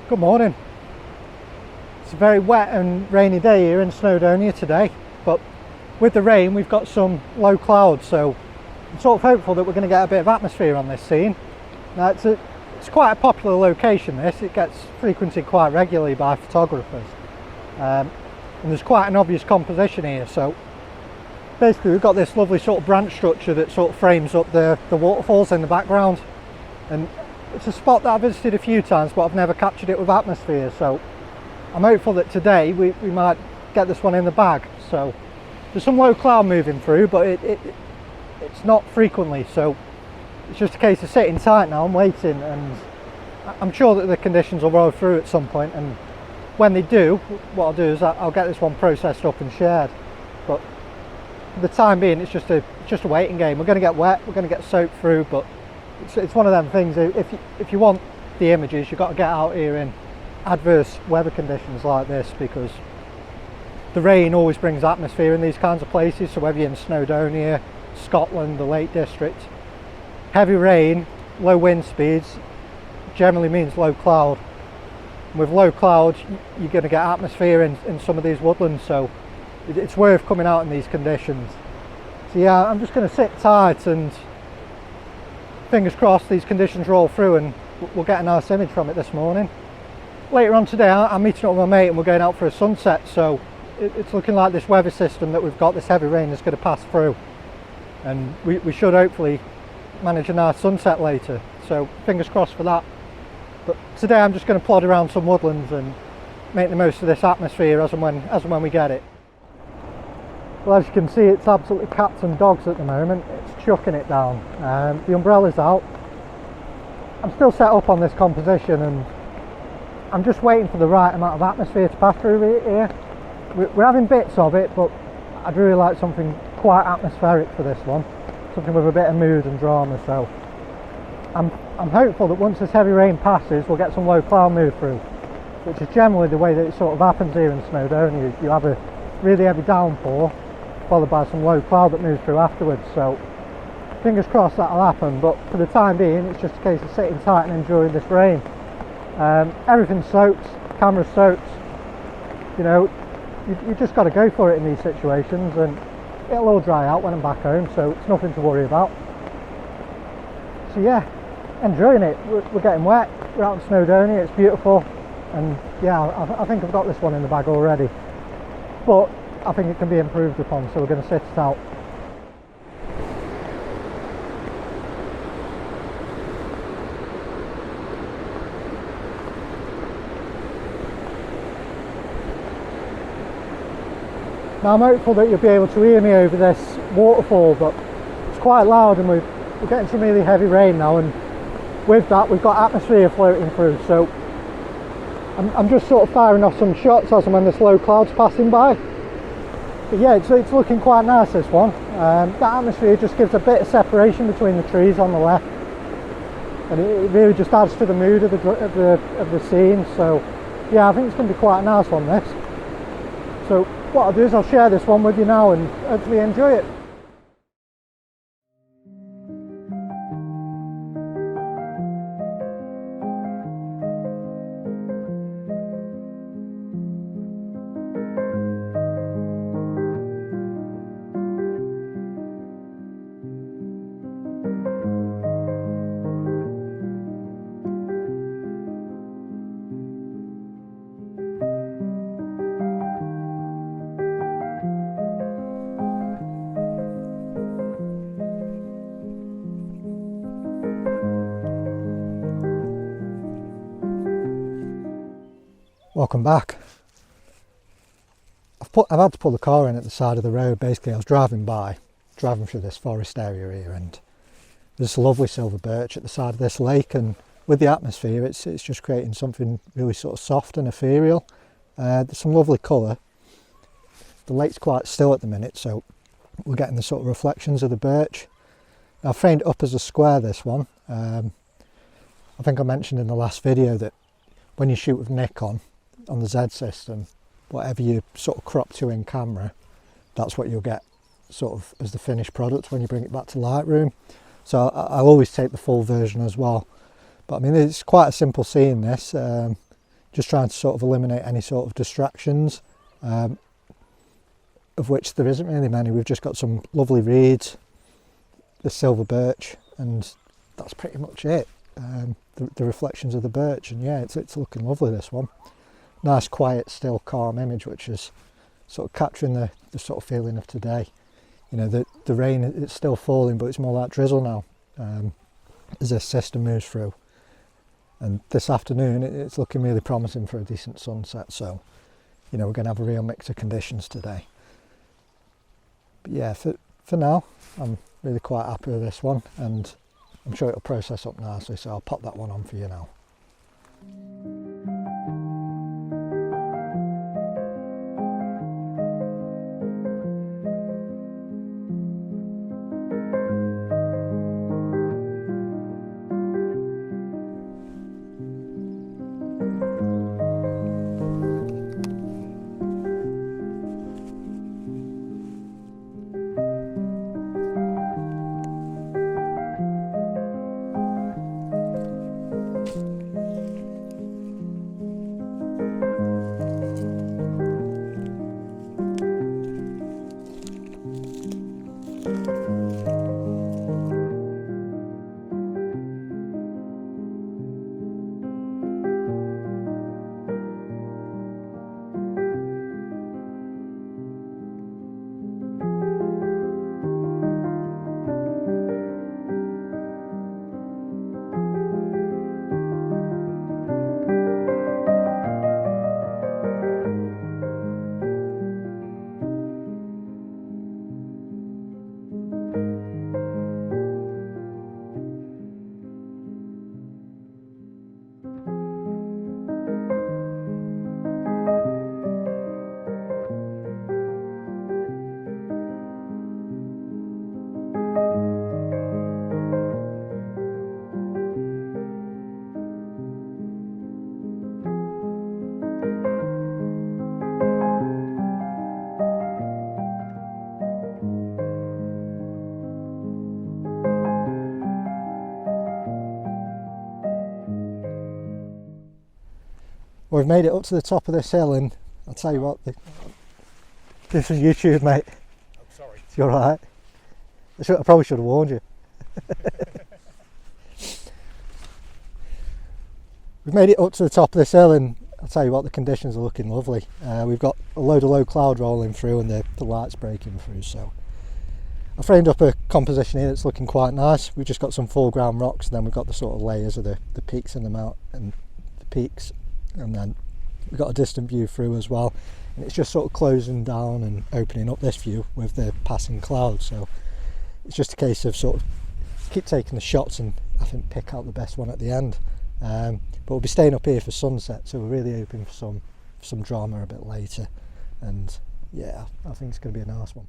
Good morning. It's a very wet and rainy day here in Snowdonia today, but with the rain we've got some low clouds, so I'm sort of hopeful that we're going to get a bit of atmosphere on this scene. Now it's quite a popular location this, it gets frequented quite regularly by photographers, and there's quite an obvious composition here. So basically we've got this lovely sort of branch structure that sort of frames up the waterfalls in the background, and it's a spot that I've visited a few times but I've never captured it with atmosphere, so I'm hopeful that today we might get this one in the bag. So there's some low cloud moving through, but it's not frequently, so it's just a case of sitting tight now and waiting, and I'm sure that the conditions will roll through at some point, and when they do, what I'll do is I'll get this one processed up and shared. But for the time being it's just a waiting game. We're going to get wet, we're going to get soaked through, but it's one of them things. If you want the images, you've got to get out here in adverse weather conditions like this, because the rain always brings atmosphere in these kinds of places. So whether you're in Snowdonia, Scotland, the Lake District, heavy rain, low wind speeds generally means low cloud. And with low cloud you're going to get atmosphere in some of these woodlands, so it's worth coming out in these conditions. So yeah, I'm just going to sit tight and fingers crossed these conditions roll through and we'll get a nice image from it this morning. Later on today I'm meeting up with my mate and we're going out for a sunset, so it's looking like this weather system that we've got, this heavy rain, is going to pass through, and we should hopefully manage a nice sunset later, so fingers crossed for that. But today I'm just going to plod around some woodlands and make the most of this atmosphere as and when we get it. Well, as you can see, it's absolutely cats and dogs at the moment. It's chucking it down. The umbrella's out. I'm still set up on this composition and I'm just waiting for the right amount of atmosphere to pass through here. We're having bits of it, but I'd really like something quite atmospheric for this one. Something with a bit of mood and drama, so I'm hopeful that once this heavy rain passes we'll get some low cloud move through, which is generally the way that it sort of happens here in Snowdonia. You have a really heavy downpour followed by some low cloud that moves through afterwards, so fingers crossed that'll happen. But for the time being it's just a case of sitting tight and enjoying this rain. Everything's soaked, camera's soaked, you know, you just got to go for it in these situations, and it'll all dry out when I'm back home, so it's nothing to worry about. So yeah, enjoying it. We're getting wet, we're out in Snowdonia, it's beautiful, and yeah, I think I've got this one in the bag already, but I think it can be improved upon, so we're going to sit it out. Now I'm hopeful that you'll be able to hear me over this waterfall, but it's quite loud and we're getting some really heavy rain now, and with that we've got atmosphere floating through, so I'm just sort of firing off some shots as and when this low cloud's passing by. But yeah, it's looking quite nice, this one. That atmosphere just gives a bit of separation between the trees on the left, and it really just adds to the mood of the scene. So yeah, I think it's going to be quite a nice one, this. So what I'll do is I'll share this one with you now and hopefully enjoy it. Welcome back. I've had to pull the car in at the side of the road. Basically, I was driving through this forest area here, and there's a lovely silver birch at the side of this lake, and with the atmosphere it's just creating something really sort of soft and ethereal. There's some lovely colour. The lake's quite still at the minute, so we're getting the sort of reflections of the birch. Now, I've framed it up as a square, this one. I think I mentioned in the last video that when you shoot with Nikon on the Z system, whatever you sort of crop to in camera, that's what you'll get sort of as the finished product when you bring it back to Lightroom. So I'll always take the full version as well. But I mean, it's quite a simple scene, this. Just trying to sort of eliminate any sort of distractions, of which there isn't really many. We've just got some lovely reeds, the silver birch, and that's pretty much it. The reflections of the birch, and yeah, it's looking lovely, this one. Nice, quiet, still, calm image, which is sort of capturing the sort of feeling of today. You know, the rain, it's still falling, but it's more like drizzle now, as this system moves through. And this afternoon, it's looking really promising for a decent sunset, so, you know, we're going to have a real mix of conditions today. But yeah, for now, I'm really quite happy with this one, and I'm sure it'll process up nicely, so I'll pop that one on for you now. We've made it up to the top of this hill, and I'll tell you what, this is YouTube, mate. I'm sorry. You're alright. I probably should have warned you. We've made it up to the top of this hill, and I'll tell you what, the conditions are looking lovely. We've got a load of low cloud rolling through, and the light's breaking through, so I framed up a composition here that's looking quite nice. We've just got some foreground rocks, and then we've got the sort of layers of the peaks in the mount and the peaks. And then we've got a distant view through as well, and it's just sort of closing down and opening up this view with the passing clouds. So it's just a case of sort of keep taking the shots and I think pick out the best one at the end. But we'll be staying up here for sunset, so we're really hoping for some drama a bit later, and yeah, I think it's going to be a nice one.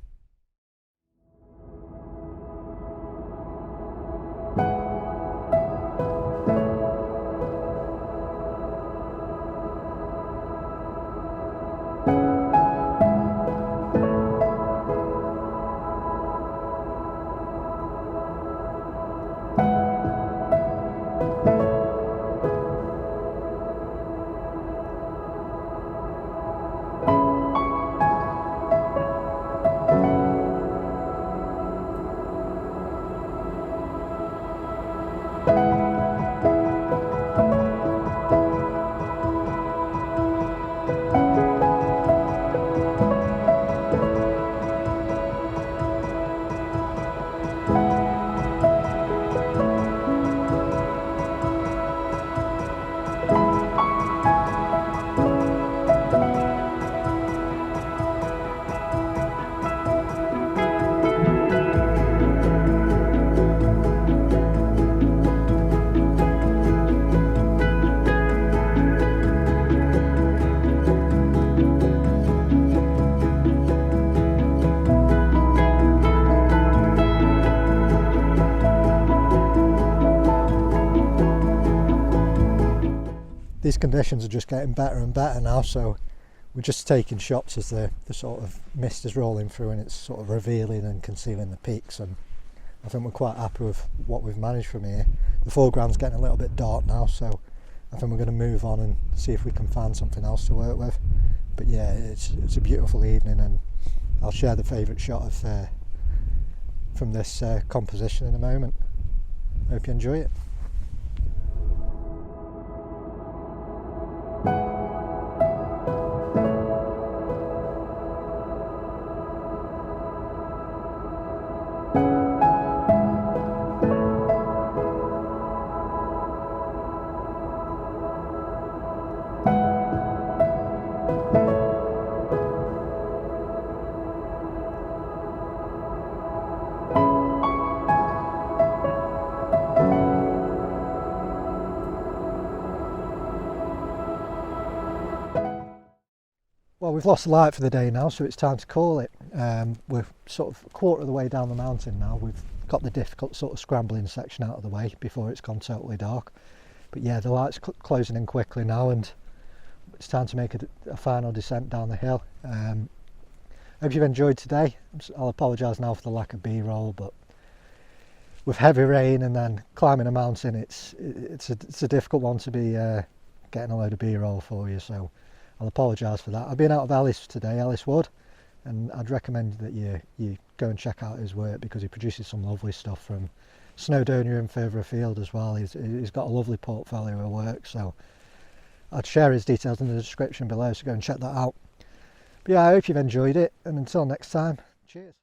these conditions are just getting better and better now, so we're just taking shots as the sort of mist is rolling through and it's sort of revealing and concealing the peaks, and I think we're quite happy with what we've managed from here. The foreground's getting a little bit dark now, so I think we're going to move on and see if we can find something else to work with. But yeah, it's a beautiful evening, and I'll share the favourite shot of from this composition in a moment. Hope you enjoy it. Well, we've lost the light for the day now, so it's time to call it. We're sort of a quarter of the way down the mountain now. We've got the difficult sort of scrambling section out of the way before it's gone totally dark. But yeah, the light's closing in quickly now, and it's time to make a final descent down the hill. Hope you've enjoyed today. I'll apologise now for the lack of B-roll, but with heavy rain and then climbing a mountain, it's a difficult one to be getting a load of B-roll for you, so I'll apologise for that. I've been out of Ellis today, Ellis Wood, and I'd recommend that you go and check out his work, because he produces some lovely stuff from Snowdonia and further afield as well. He's got a lovely portfolio of work, so I'd share his details in the description below, so go and check that out. But yeah, I hope you've enjoyed it, and until next time, cheers.